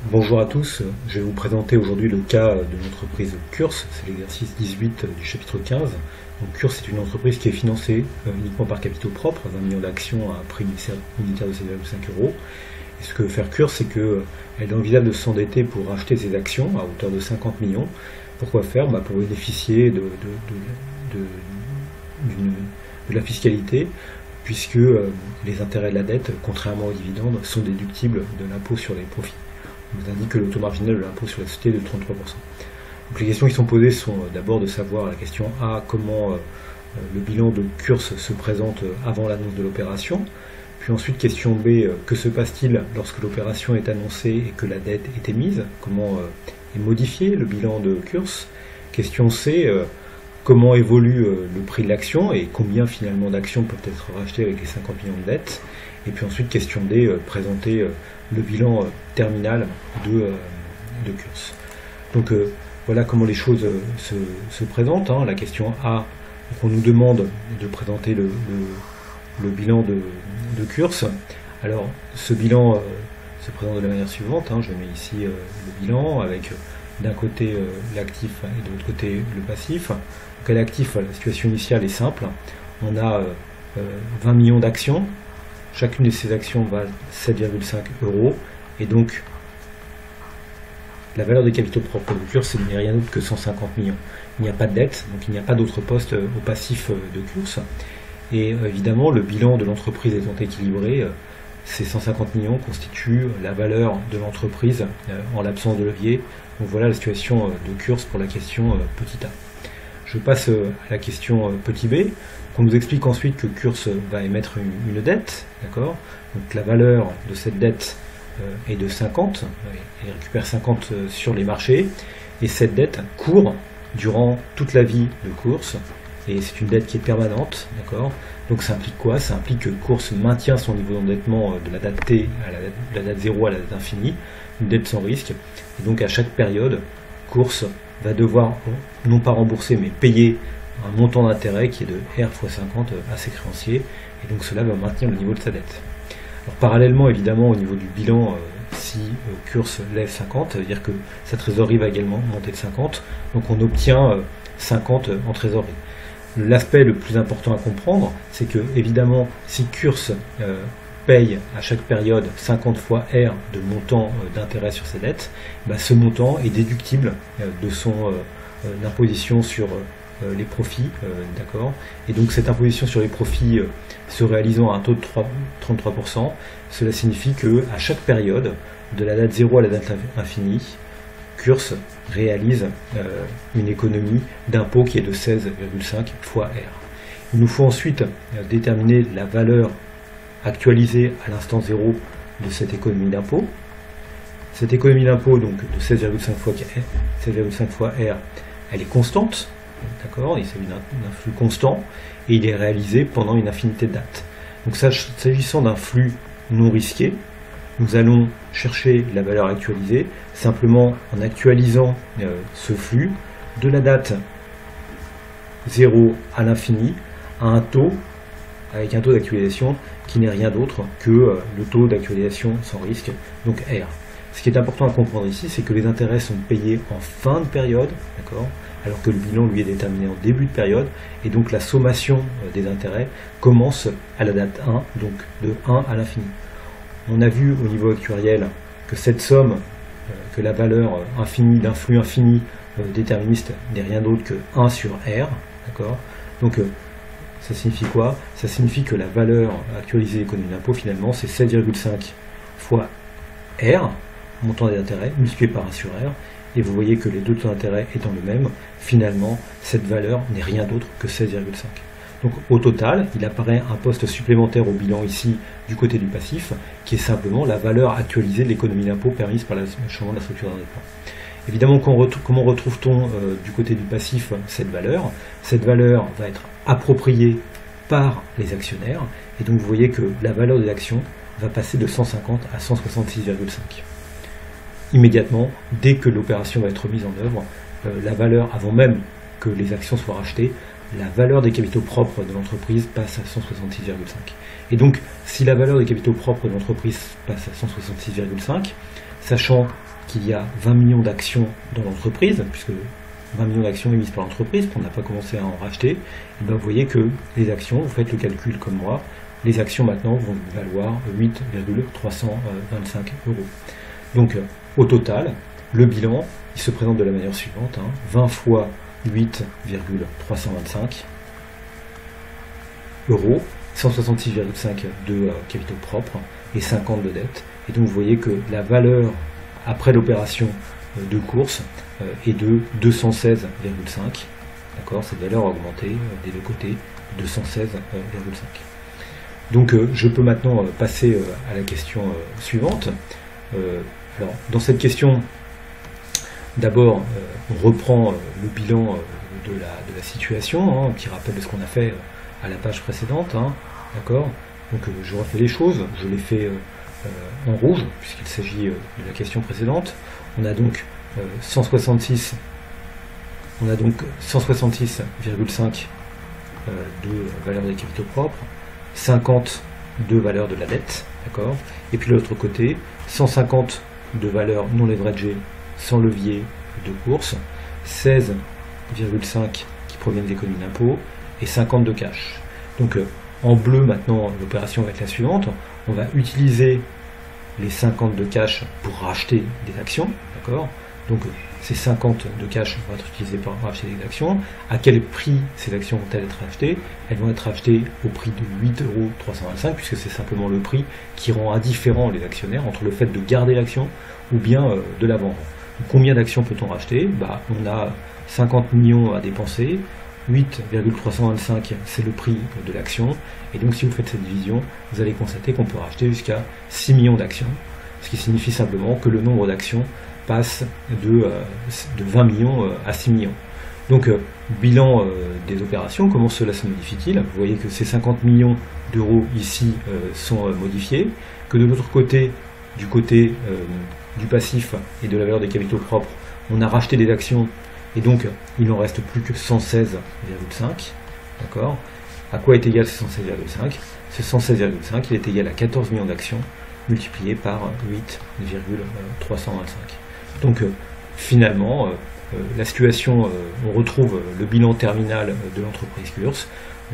Bonjour à tous, je vais vous présenter aujourd'hui le cas de l'entreprise Curse, c'est l'exercice 18 du chapitre 15. Donc Curse est une entreprise qui est financée uniquement par capitaux propres, 20 millions d'actions à un prix unitaire de 7,5 euros. Et ce que veut faire Curse, c'est qu'elle envisage de s'endetter pour racheter ses actions à hauteur de 50 millions. Pourquoi faire? Pour bénéficier de la fiscalité, puisque les intérêts de la dette, contrairement aux dividendes, sont déductibles de l'impôt sur les profits. On nous indique que le taux marginal de l'impôt sur la société est de 33%. Donc les questions qui sont posées sont d'abord de savoir la question A, comment le bilan de Curse se présente avant l'annonce de l'opération. Puis ensuite, question B, que se passe-t-il lorsque l'opération est annoncée et que la dette est émise? Comment est modifié le bilan de Curse? Question C, comment évolue le prix de l'action et combien finalement d'actions peuvent être rachetées avec les 50 millions de dettes? Et puis ensuite, question D, présenter le bilan terminal de Curse. Donc voilà comment les choses se présentent. La question A, on nous demande de présenter le bilan de Curse. Alors ce bilan se présente de la manière suivante. Je mets ici le bilan avec d'un côté l'actif et de l'autre côté le passif. Donc à l'actif, la situation initiale est simple. On a 20 millions d'actions. Chacune de ces actions valent 7,5 euros. Et donc, la valeur des capitaux propres de Curse, ce n'est rien d'autre que 150 millions. Il n'y a pas de dette, donc il n'y a pas d'autre poste au passif de Curse. Et évidemment, le bilan de l'entreprise étant équilibré, ces 150 millions constituent la valeur de l'entreprise en l'absence de levier. Donc voilà la situation de Curse pour la question petit a. Je passe à la question petit b. On nous explique ensuite que Curse va émettre une dette, d'accord? Donc la valeur de cette dette est de 50, et récupère 50 sur les marchés, et cette dette court durant toute la vie de Curse, et c'est une dette qui est permanente, d'accord? Donc ça implique quoi? Ça implique que Curse maintient son niveau d'endettement de la date T à la date 0 à la date infinie, une dette sans risque, et donc à chaque période, Curse va devoir non pas rembourser mais payer un montant d'intérêt qui est de R x 50 à ses créanciers, et donc cela va maintenir le niveau de sa dette. Alors, parallèlement évidemment au niveau du bilan, si Curse lève 50, ça veut dire que sa trésorerie va également monter de 50, donc on obtient 50 en trésorerie. L'aspect le plus important à comprendre, c'est que évidemment si Curse paye à chaque période 50 fois R de montant d'intérêt sur ses dettes, ce montant est déductible de son imposition sur les profits, d'accord. Et donc cette imposition sur les profits se réalisant à un taux de 33%, cela signifie que à chaque période, de la date 0 à la date infinie, Curse réalise une économie d'impôt qui est de 16,5 fois R. Il nous faut ensuite déterminer la valeur actualisée à l'instant 0 de cette économie d'impôt. Cette économie d'impôt, donc de 16,5 fois R, elle est constante. D'accord, il s'agit d'un flux constant et il est réalisé pendant une infinité de dates. Donc s'agissant d'un flux non risqué, nous allons chercher la valeur actualisée simplement en actualisant ce flux de la date 0 à l'infini à un taux, avec un taux d'actualisation qui n'est rien d'autre que le taux d'actualisation sans risque, donc R. Ce qui est important à comprendre ici, c'est que les intérêts sont payés en fin de période, d'accord, alors que le bilan lui est déterminé en début de période, et donc la sommation des intérêts commence à la date 1, donc de 1 à l'infini. On a vu au niveau actuariel que cette somme, que la valeur infinie d'un flux infini déterministe n'est rien d'autre que 1 sur R, d'accord. Donc ça signifie quoi? Ça signifie que la valeur actualisée de l'économie d'impôt finalement c'est 7,5 fois R, montant des intérêts, multiplié par 1 sur R, et vous voyez que les deux taux d'intérêt étant le même, finalement, cette valeur n'est rien d'autre que 16,5. Donc au total, il apparaît un poste supplémentaire au bilan ici du côté du passif, qui est simplement la valeur actualisée de l'économie d'impôt permise par le changement de la structure d'endettement. Évidemment, comment retrouve-t-on du côté du passif cette valeur? Cette valeur va être appropriée par les actionnaires, et donc vous voyez que la valeur des actions va passer de 150 à 166,5. Immédiatement, dès que l'opération va être mise en œuvre, la valeur, avant même que les actions soient rachetées, la valeur des capitaux propres de l'entreprise passe à 166,5. Et donc, si la valeur des capitaux propres de l'entreprise passe à 166,5, sachant qu'il y a 20 millions d'actions dans l'entreprise, puisque 20 millions d'actions émises par l'entreprise, qu'on n'a pas commencé à en racheter, et bien vous voyez que les actions, vous faites le calcul comme moi, les actions maintenant vont valoir 8,325 €. Donc au total, le bilan, il se présente de la manière suivante, 20 fois 8,325 €, 166,5 de capitaux propres et 50 de dettes. Et donc vous voyez que la valeur après l'opération de course est de 216,5. D'accord, cette valeur a augmenté des deux côtés, 216,5. Donc je peux maintenant passer à la question suivante. Alors dans cette question, d'abord on reprend le bilan de la situation, un petit rappel de ce qu'on a fait à la page précédente. D'accord, donc je refais les choses, je les fais en rouge puisqu'il s'agit de la question précédente. On a donc 166,5 de valeur des capitaux propres, 50 de valeur de la dette, d'accord, et puis de l'autre côté 150 de valeur non leveragée sans levier de course, 16,5 qui proviennent des économies d'impôt et 50 de cash. Donc en bleu maintenant l'opération va être la suivante, on va utiliser les 50 de cash pour racheter des actions, d'accord, donc ces 50 de cash vont être utilisés pour racheter des actions. À quel prix ces actions vont-elles être rachetées? Elles vont être rachetées au prix de 8,325 €, puisque c'est simplement le prix qui rend indifférent les actionnaires entre le fait de garder l'action ou bien de la vendre. Donc, combien d'actions peut-on racheter? On a 50 millions à dépenser, 8,325 c'est le prix de l'action, et donc si vous faites cette division, vous allez constater qu'on peut racheter jusqu'à 6 millions d'actions, ce qui signifie simplement que le nombre d'actions passe de 20 millions à 6 millions. Donc bilan des opérations, comment cela se modifie-t-il? Vous voyez que ces 50 millions d'euros ici sont modifiés, que de l'autre côté, du côté du passif et de la valeur des capitaux propres, on a racheté des actions et donc il n'en reste plus que 116,5. D'accord? À quoi est égal ce 116,5? Ce 116,5 il est égal à 14 millions d'actions multiplié par 8,325. Donc finalement, la situation, on retrouve le bilan terminal de l'entreprise Curse,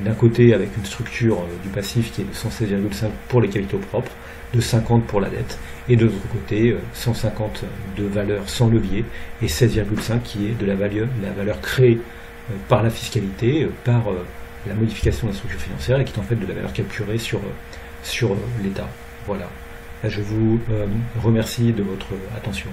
d'un côté avec une structure du passif qui est de 116,5 pour les capitaux propres, de 50 pour la dette, et de l'autre côté 150 de valeur sans levier et 16,5 qui est de la valeur créée par la fiscalité, par la modification de la structure financière et qui est en fait de la valeur capturée sur l'État. Voilà. Là, je vous remercie de votre attention.